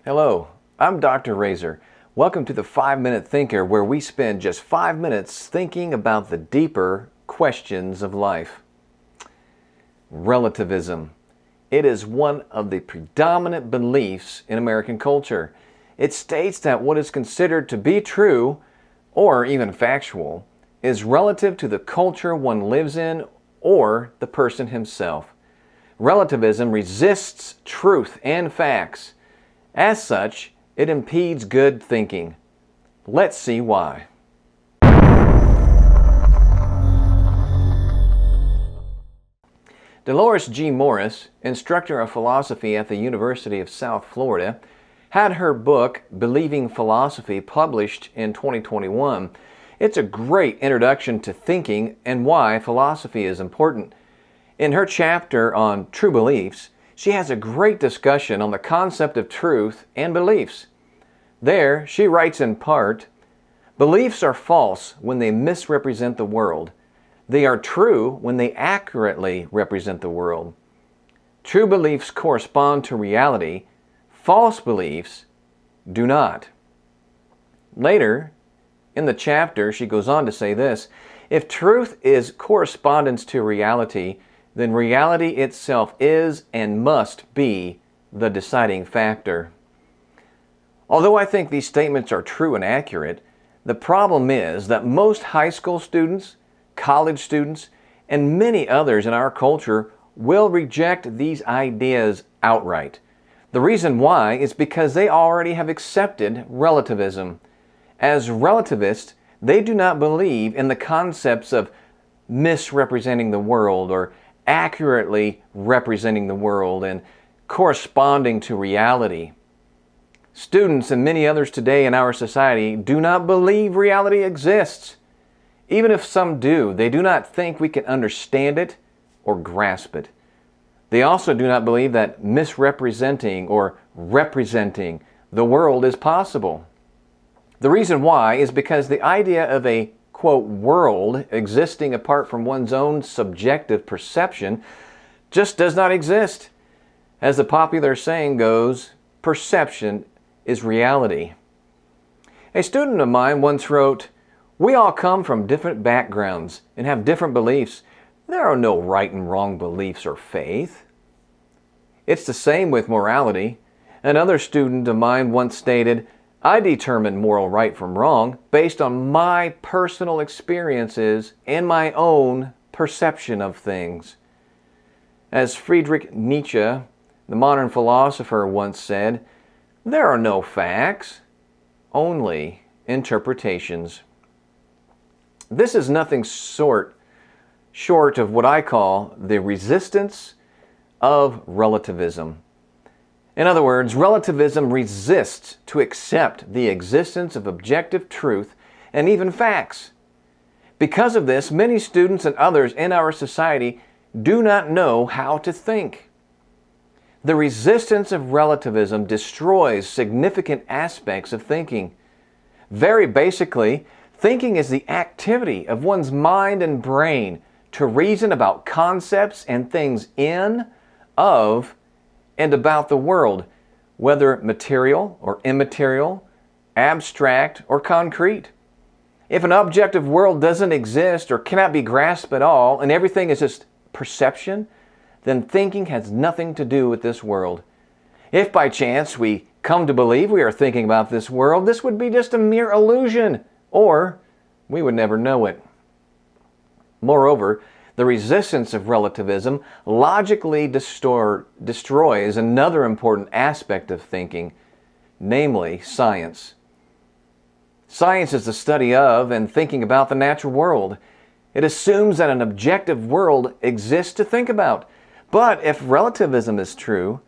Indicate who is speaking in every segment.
Speaker 1: Hello, I'm Dr. Rasor. Welcome to the 5-Minute Thinker, where we spend just 5 minutes thinking about the deeper questions of life. Relativism. It is one of the predominant beliefs in American culture. It states that what is considered to be true, or even factual, is relative to the culture one lives in or the person himself. Relativism resists truth and facts. As such, it impedes good thinking. Let's see why. Dolores G. Morris, instructor of philosophy at the University of South Florida, had her book, Believing Philosophy, published in 2021. It's a great introduction to thinking and why philosophy is important. In her chapter on true beliefs, she has a great discussion on the concept of truth and beliefs. There, she writes in part, "Beliefs are false when they misrepresent the world. They are true when they accurately represent the world. True beliefs correspond to reality. False beliefs do not." Later, in the chapter, she goes on to say this, "If truth is correspondence to reality, then reality itself is and must be the deciding factor." Although I think these statements are true and accurate, the problem is that most high school students, college students, and many others in our culture will reject these ideas outright. The reason why is because they already have accepted relativism. As relativists, they do not believe in the concepts of misrepresenting the world or accurately representing the world and corresponding to reality. Students and many others today in our society do not believe reality exists. Even if some do, they do not think we can understand it or grasp it. They also do not believe that misrepresenting or representing the world is possible. The reason why is because the idea of a, quote, world existing apart from one's own subjective perception just does not exist. As the popular saying goes, perception is reality. A student of mine once wrote, "We all come from different backgrounds and have different beliefs. There are no right and wrong beliefs or faith." It's the same with morality. Another student of mine once stated, "I determine moral right from wrong based on my personal experiences and my own perception of things." As Friedrich Nietzsche, the modern philosopher, once said, "There are no facts, only interpretations." This is nothing short of what I call the resistance of relativism. In other words, relativism resists to accept the existence of objective truth and even facts. Because of this, many students and others in our society do not know how to think. The resistance of relativism destroys significant aspects of thinking. Very basically, thinking is the activity of one's mind and brain to reason about concepts and things in, of, and about the world, whether material or immaterial, abstract or concrete. If an objective world doesn't exist or cannot be grasped at all, and everything is just perception, then thinking has nothing to do with this world. If by chance we come to believe we are thinking about this world, this would be just a mere illusion, or we would never know it. Moreover, the resistance of relativism logically destroys another important aspect of thinking, namely science. Science is the study of and thinking about the natural world. It assumes that an objective world exists to think about. But if relativism is true,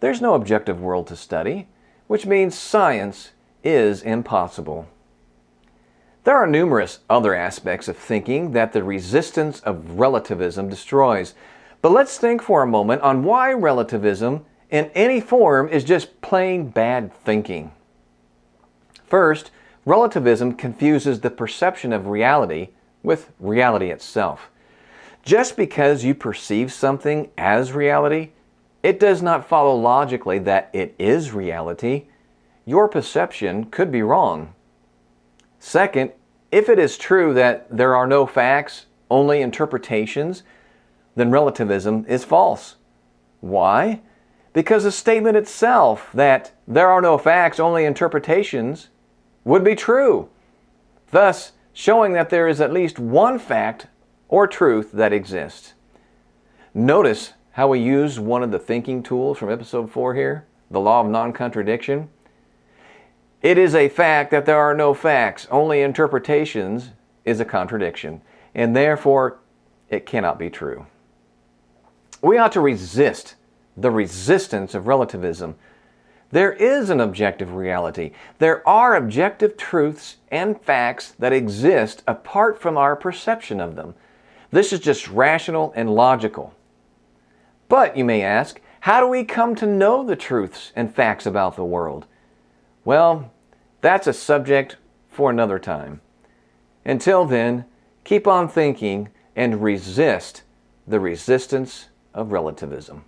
Speaker 1: there's no objective world to study, which means science is impossible. There are numerous other aspects of thinking that the resistance of relativism destroys. But let's think for a moment on why relativism in any form is just plain bad thinking. First, relativism confuses the perception of reality with reality itself. Just because you perceive something as reality, it does not follow logically that it is reality. your perception could be wrong. Second, if it is true that there are no facts, only interpretations, then relativism is false. Why? Because the statement itself that there are no facts, only interpretations would be true, thus showing that there is at least one fact or truth that exists. Notice how we use one of the thinking tools from episode 4 here, the law of non-contradiction. It is a fact that there are no facts, only interpretations is a contradiction, and therefore it cannot be true. We ought to resist the resistance of relativism. There is an objective reality. There are objective truths and facts that exist apart from our perception of them. This is just rational and logical. But, you may ask, how do we come to know the truths and facts about the world? Well, that's a subject for another time. Until then, keep on thinking and resist the resistance of relativism.